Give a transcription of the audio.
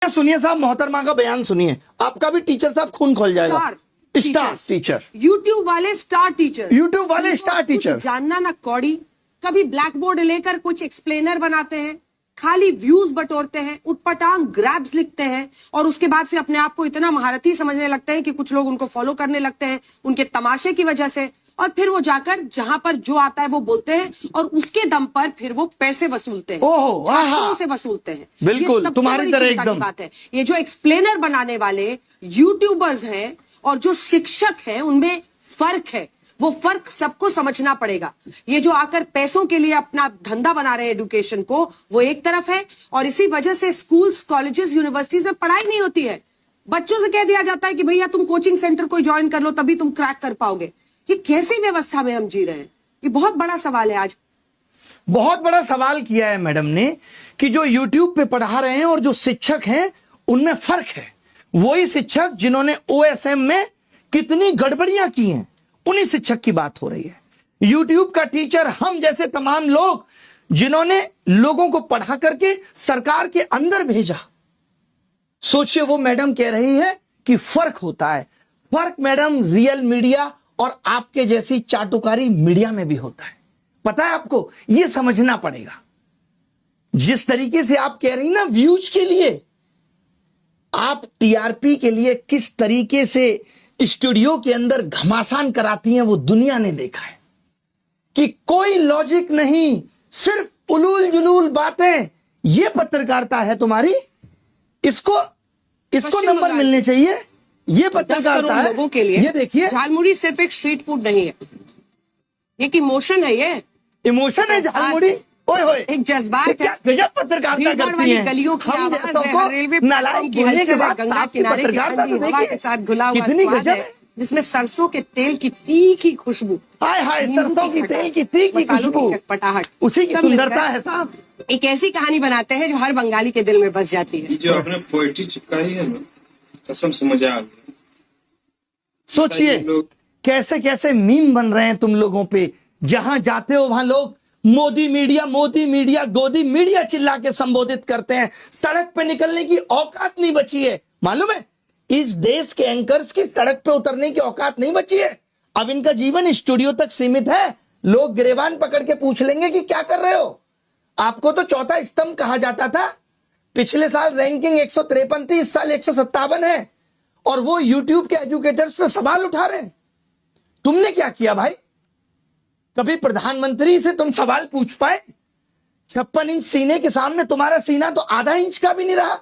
सुनिए साहब, मोहतरमा का बयान सुनिए, आपका भी टीचर साहब खून खोल जाएगा। स्टार टीचर, यूट्यूब वाले स्टार टीचर, यूट्यूब वाले स्टार टीचर, जानना ना कौड़ी, कभी ब्लैक बोर्ड लेकर कुछ एक्सप्लेनर बनाते हैं, खाली व्यूज बटोरते हैं, उटपटांग ग्रैब्स लिखते हैं और उसके बाद से अपने आप को इतना महारथी समझने लगते हैं कि कुछ लोग उनको फॉलो करने लगते हैं उनके तमाशे की वजह से, और फिर वो जाकर जहां पर जो आता है वो बोलते हैं और उसके दम पर फिर वो पैसे वसूलते हैं, छात्रों से वसूलते हैं। बिल्कुल तुम्हारी तरह एकदम बात है। ये जो एक्सप्लेनर बनाने वाले यूट्यूबर्स हैं और जो शिक्षक हैं उनमें फर्क है, वो फर्क सबको समझना पड़ेगा। ये जो आकर पैसों के लिए अपना धंधा बना रहे हैं एजुकेशन को, वो एक तरफ है, और इसी वजह से स्कूल्स, कॉलेजेस, यूनिवर्सिटीज में पढ़ाई नहीं होती है। बच्चों से कह दिया जाता है कि भैया तुम कोचिंग सेंटर कोई ज्वाइन कर लो तभी तुम क्रैक कर पाओगे। ये कैसी व्यवस्था में हम जी रहे हैं? ये बहुत बड़ा सवाल है। आज बहुत बड़ा सवाल किया है मैडम ने कि जो यूट्यूब पे पढ़ा रहे हैं और जो शिक्षक हैं उनमें फर्क है। वही शिक्षक जिन्होंने ओएसएम में कितनी गड़बड़ियां की हैं, उन्हीं शिक्षक की बात हो रही है। यूट्यूब का टीचर हम जैसे तमाम लोग जिन्होंने लोगों को पढ़ा करके सरकार के अंदर भेजा। सोचिए, वो मैडम कह रही है कि फर्क होता है। फर्क मैडम रियल मीडिया और आपके जैसी चाटुकारी मीडिया में भी होता है। पता है आपको, यह समझना पड़ेगा। जिस तरीके से आप कह रही ना व्यूज के लिए, आप टीआरपी के लिए किस तरीके से स्टूडियो के अंदर घमासान कराती हैं वो दुनिया ने देखा है कि कोई लॉजिक नहीं, सिर्फ उलूल जुलूल बातें। ये पत्रकारिता है तुम्हारी। इसको नंबर मिलने चाहिए। ये पत्रकारिता है लोगों के लिए। ये देखिए, झालमुड़ी सिर्फ एक स्ट्रीट फूड नहीं है, ये इमोशन है। ये इमोशन है झालमुड़ी। ओए होए, एक जज्बात है। गजब पत्रकारिता करती हैं। गलियों की हम आवाज जैसों है, को रेलवे नालायक की बोलने के हलचल है, बाद गंगा साफ की किनारे की पत्रकारिता ठंडी तो हवा देखिए के साथ घुला हुआ कितनी स्वाद गजब है, है। जिसमें सरसों के तेल की तीखी खुशबू, हाय हाय, सरसों की तेल की तीखी खुशबू, चटपटाहट, उसी की सुंदरता है साहब। एक ऐसी कहानी बनाते हैं जो हर बंगाली के दिल में बस जाती है। जो आपने पोएट्री चिपकाई है ना, कसम से मजा आ गया। सोचिए कैसे कैसे मीम बन रहे हैं तुम लोगों पे। जहां जाते हो वहां लोग मोदी मीडिया गोदी मीडिया चिल्ला के संबोधित करते हैं। सड़क पे निकलने की औकात नहीं बची है। मालूम है, इस देश के एंकर्स की सड़क पे उतरने की औकात नहीं बची है। अब इनका जीवन स्टूडियो तक सीमित है। लोग गिरेबान पकड़ के पूछ लेंगे कि क्या कर रहे हो। आपको तो चौथा स्तंभ कहा जाता था। पिछले साल रैंकिंग 153 थी, इस साल 157 है, और वो यूट्यूब के एजुकेटर्स पे सवाल उठा रहे हैं। तुमने क्या किया भाई? कभी प्रधानमंत्री से तुम सवाल पूछ पाए? 56 इंच सीने के सामने तुम्हारा सीना तो आधा इंच का भी नहीं रहा।